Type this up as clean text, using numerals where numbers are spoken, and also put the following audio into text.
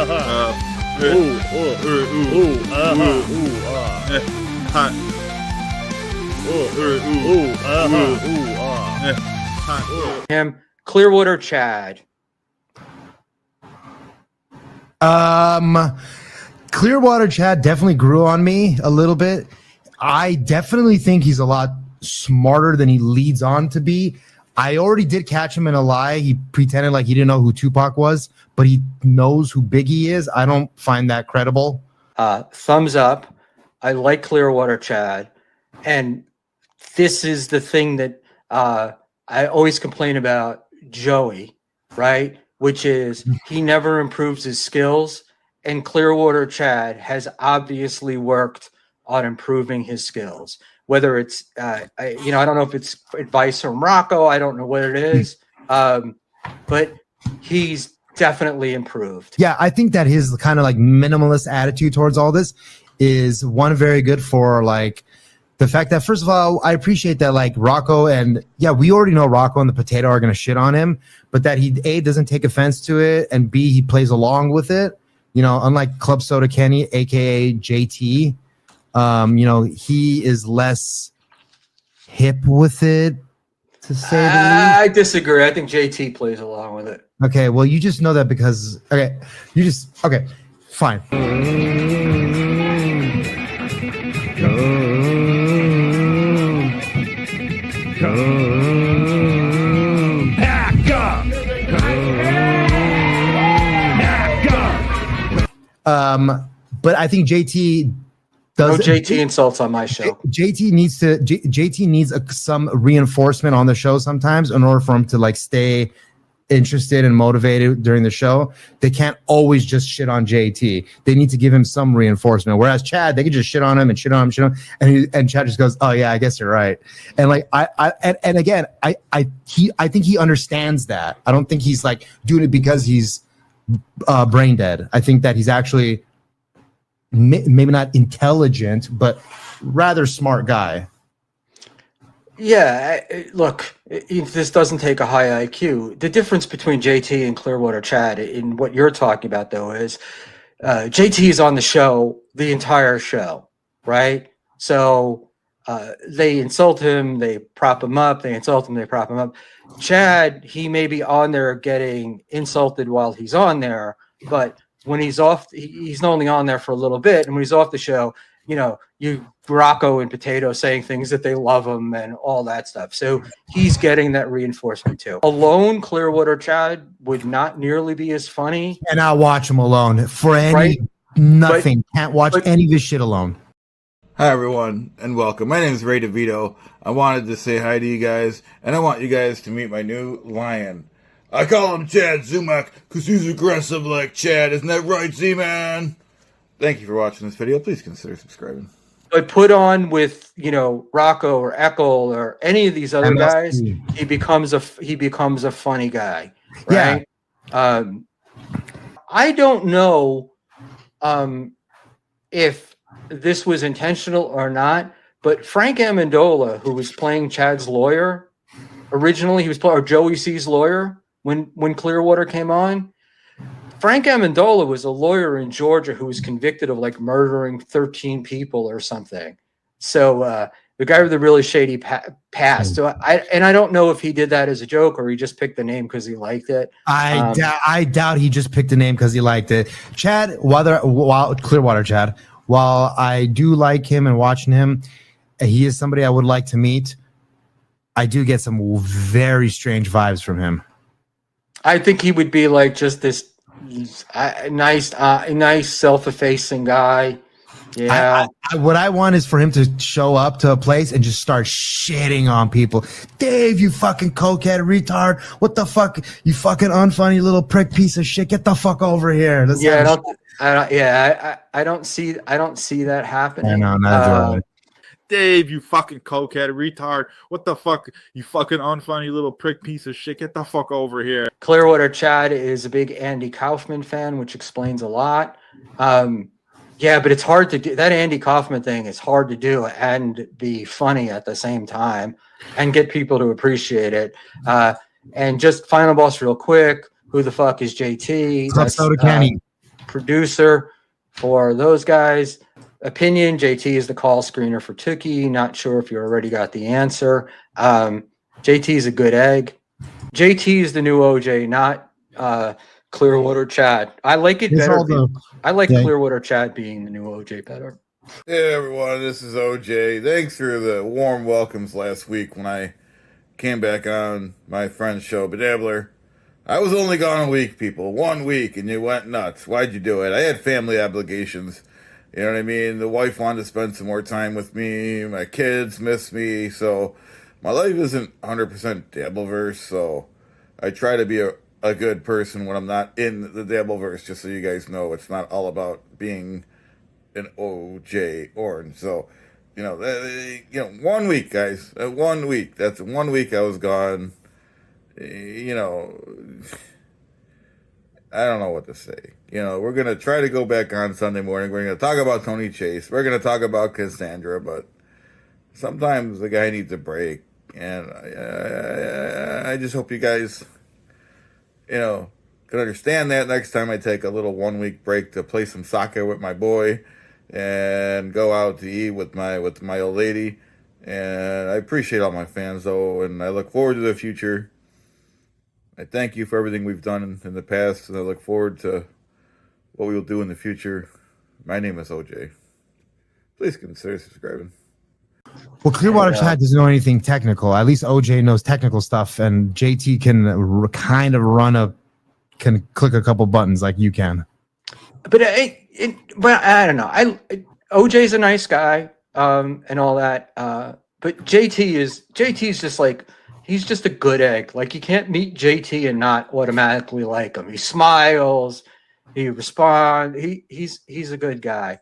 Him, Clearwater Chad. Clearwater Chad definitely grew on me a little bit. I definitely think he's a lot smarter than he leads on to be. I already did catch him in a lie. He pretended like he didn't know who Tupac was, but he knows who Biggie is. I don't find that credible. Thumbs up. I like Clearwater Chad. And this is the thing that I always complain about Joey, right? Which is he never improves his skills. And Clearwater Chad has obviously worked on improving his skills. Whether it's, I don't know if it's advice from Rocco. I don't know what it is. But he's definitely improved. Yeah, I think that his kind of like minimalist attitude towards all this is one very good for like the fact that, first of all, I appreciate that like Rocco and we already know Rocco and the Potato are going to shit on him, but that he A, doesn't take offense to it, and B, he plays along with it. You know, unlike Club Soda Kenny, aka JT, he is less hip with it, to say the least. I disagree. I think JT plays along with it. Okay, well, you just know that because fine. But I think JT does. No JT insults on my show. JT needs some reinforcement on the show sometimes in order for him to like stay interested and motivated during the show. They can't always just shit on JT. They need to give him some reinforcement. Whereas Chad, they can just shit on him, and and Chad just goes, "Oh yeah, I guess you're right." And like I think he understands that. I don't think he's like doing it because he's brain dead. I think that he's actually maybe not intelligent, but rather smart guy. Yeah, look, this doesn't take a high IQ. The difference between JT and Clearwater Chad in what you're talking about, though, is JT is on the show the entire show, right? So they insult him, they prop him up, they insult him, they prop him up. Chad, he may be on there getting insulted while he's on there, but when he's off, he's only on there for a little bit, and when he's off the show, you Rocco and Potato saying things that they love him and all that stuff. So he's getting that reinforcement too. Alone, Clearwater Chad would not nearly be as funny. And I'll watch him alone for nothing. Can't watch any of his shit alone. Hi everyone, and welcome. My name is Ray DeVito. I wanted to say hi to you guys, and I want you guys to meet my new lion. I call him Chad Zumak because he's aggressive like Chad. Isn't that right, Z-Man? Thank you for watching this video. Please consider subscribing. But put on with Rocco or Eckel or any of these other guys, he becomes a funny guy, right? Yeah. I don't know if this was intentional or not, but Frank Amendola, who was playing Chad's lawyer originally, he was playing Joey C's lawyer when Clearwater came on. Frank Amendola was a lawyer in Georgia who was convicted of like murdering 13 people or something. So the guy with the really shady past. So I don't know if he did that as a joke or he just picked the name because he liked it. I doubt he just picked the name because he liked it. Chad, while Clearwater Chad, while I do like him and watching him, he is somebody I would like to meet. I do get some very strange vibes from him. I think he would be like just this nice, self-effacing guy. Yeah. What I want is for him to show up to a place and just start shitting on people. Dave, you fucking cokehead retard! What the fuck? You fucking unfunny little prick piece of shit! Get the fuck over here! I don't see that happening. I know, not Dave, you fucking cokehead retard. What the fuck? You fucking unfunny little prick piece of shit. Get the fuck over here. Clearwater Chad is a big Andy Kaufman fan, which explains a lot. Yeah, but it's hard to do. That Andy Kaufman thing is hard to do and be funny at the same time and get people to appreciate it. And just final boss real quick. Who the fuck is JT? Club Soda Kenny. producer for those guys. Opinion, JT is the call screener for Tookie. Not sure if you already got the answer. JT is a good egg. JT is the new OJ, not Clearwater Chad. I like it better. I like Clearwater Chad being the new OJ better. Hey everyone, this is OJ. Thanks for the warm welcomes last week when I came back on my friend's show, Bedabbler. I was only gone a week, people. 1 week, and you went nuts. Why'd you do it? I had family obligations. You know what I mean? The wife wanted to spend some more time with me. My kids miss me. So my life isn't 100% Dabbleverse. So I try to be a good person when I'm not in the Dabbleverse, just so you guys know it's not all about being an OJ Orange. So, 1 week, guys. 1 week. That's 1 week I was gone. I don't know what to say. We're going to try to go back on Sunday morning. We're going to talk about Tony Chase. We're going to talk about Cassandra, but sometimes the guy needs a break. And I just hope you guys, can understand that next time I take a little 1 week break to play some soccer with my boy and go out to eat with my old lady. And I appreciate all my fans, though, and I look forward to the future. I thank you for everything we've done in the past, and I look forward to what we will do in the future. My name is OJ. Please consider subscribing. Well, Clearwater Chad doesn't know anything technical. At least OJ knows technical stuff, and JT can kind of can click a couple buttons like you can. But I don't know. OJ's a nice guy, and all that. But JT's just like, he's just a good egg. Like, you can't meet JT and not automatically like him. He smiles, he responds. He's a good guy.